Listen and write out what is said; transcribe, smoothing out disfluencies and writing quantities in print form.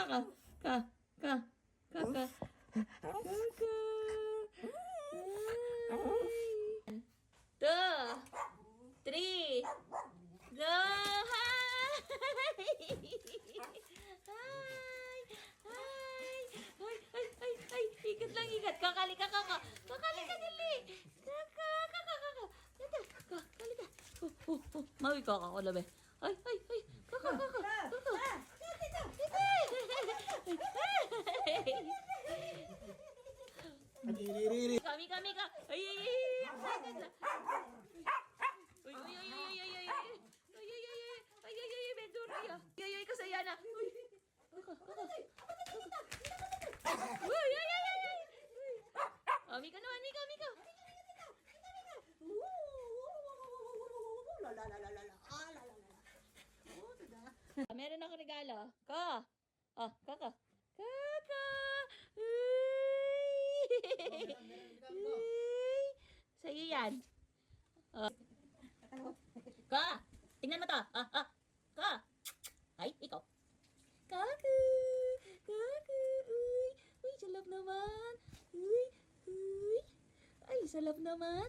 ka, ka, ka, ka. Kaka. Two, three, go! Hi! Hi! Hi! Ay! Ikat lang, ikat. Kakali ka, kaka. Kakali ka, dali. Kaka. Kakali ka. Mawi ka, kakalabi. Ay! Kaka. Kami ka. Ay! Excited na. Ay, Benduro ya. Ay, kasaya na. Ay. Mika naman, Mika. Meron ako regalo. Ka. Kaka. Uy. Sa'yo yan. Ka. Tingnan mo to. Ka. Ay, ikaw. Kaku. Uy, salap naman. Uy. Ay, salap naman.